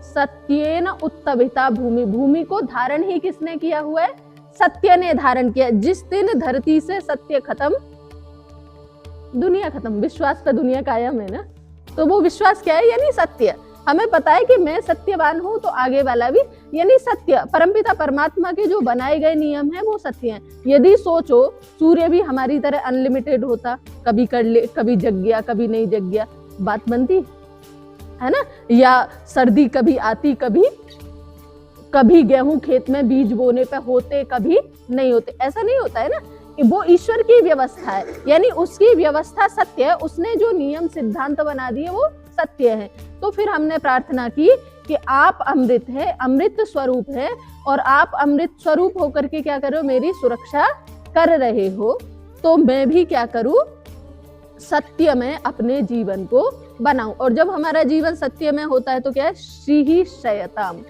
सत्येन उत्तभिता भूमि, भूमि को धारण ही किसने किया हुआ है? सत्य ने धारण किया। जिस दिन धरती से सत्य खत्म, दुनिया खत्म, विश्वास पे दुनिया कायम है ना। तो वो विश्वास क्या है? यानी सत्य। हमें पता है कि मैं सत्यवान हूं तो आगे वाला भी, यानी सत्य। परमपिता परमात्मा के जो बनाए गए नियम है वो सत्य हैं। यदि सोचो सूर्य भी हमारी तरह अनलिमिटेड होता, कभी कर ले, कभी जग गया, कभी नहीं जग गया, बात बनती है ना। या सर्दी कभी आती, कभी गेहूं खेत में बीज बोने पे होते, कभी नहीं होते, ऐसा नहीं होता है ना। वो ईश्वर की व्यवस्था है, यानी उसकी व्यवस्था सत्य है। उसने जो नियम सिद्धांत बना दिए वो सत्य है। तो फिर हमने प्रार्थना की कि आप अमृत है, अमृत स्वरूप है, और आप अमृत स्वरूप होकर के क्या करो? मेरी सुरक्षा कर रहे हो। तो मैं भी क्या करूं? सत्य में अपने जीवन को बनाऊं। और जब हमारा जीवन सत्य में होता है तो क्या है? श्री ही शयताम,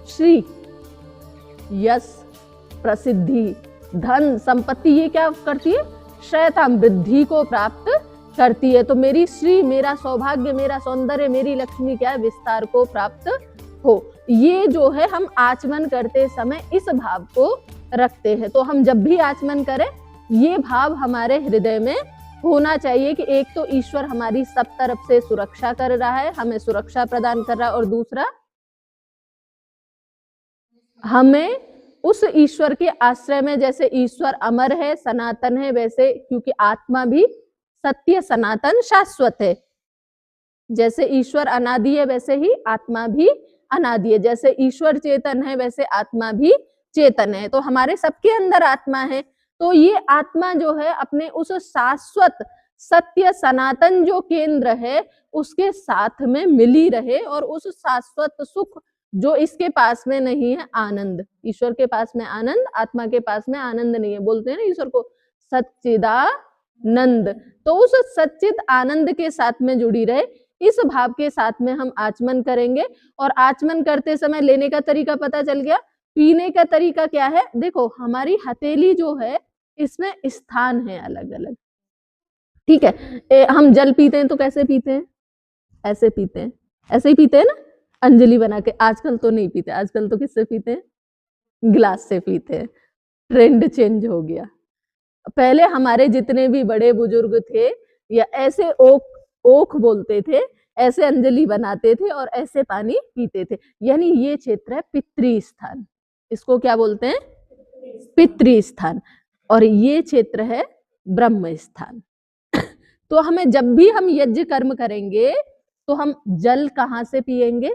श्री, यश, प्रसिद्धि, धन, संपत्ति, ये क्या करती है? शयताम, वृद्धि को प्राप्त करती है। तो मेरी श्री, मेरा सौभाग्य, मेरा सौंदर्य, मेरी लक्ष्मी क्या है? विस्तार को प्राप्त हो। ये जो है हम आचमन करते समय इस भाव को रखते हैं। तो हम जब भी आचमन करें ये भाव हमारे हृदय में होना चाहिए कि एक तो ईश्वर हमारी सब तरफ से सुरक्षा कर रहा है, हमें सुरक्षा प्रदान कर रहा है, और दूसरा हमें उस ईश्वर के आश्रय में, जैसे ईश्वर अमर है, सनातन है, वैसे क्योंकि आत्मा भी सत्य, सनातन, शाश्वत है। जैसे ईश्वर अनादि है वैसे ही आत्मा भी अनादि है। जैसे ईश्वर चेतन है वैसे आत्मा भी चेतन है। तो हमारे सबके अंदर आत्मा है। तो ये आत्मा जो है अपने उस शाश्वत सत्य सनातन जो केंद्र है उसके साथ में मिली रहे, और उस शाश्वत सुख जो इसके पास में नहीं है, आनंद, ईश्वर के पास में आनंद, आत्मा के पास में आनंद नहीं है। बोलते हैं ना ईश्वर को सच्चिदानंद। तो उस सच्चिद आनंद के साथ में जुड़ी रहे, इस भाव के साथ में हम आचमन करेंगे। और आचमन करते समय लेने का तरीका पता चल गया। पीने का तरीका क्या है? देखो हमारी हथेली जो है इसमें स्थान है अलग अलग, ठीक है। हम जल पीते हैं तो कैसे पीते हैं? ऐसे पीते हैं, ऐसे ही पीते हैं ना, अंजलि बना के। आजकल तो नहीं पीते, आजकल तो किससे पीते हैं? गिलास से पीते हैं। ट्रेंड चेंज हो गया। पहले हमारे जितने भी बड़े बुजुर्ग थे या ऐसे ओख बोलते थे, ऐसे अंजलि बनाते थे और ऐसे पानी पीते थे। यानी ये क्षेत्र है पितृ स्थान, इसको क्या बोलते हैं? पितृ स्थान। और ये क्षेत्र है ब्रह्म स्थान। तो हमें जब भी हम यज्ञ कर्म करेंगे तो हम जल कहाँ से पिएंगे?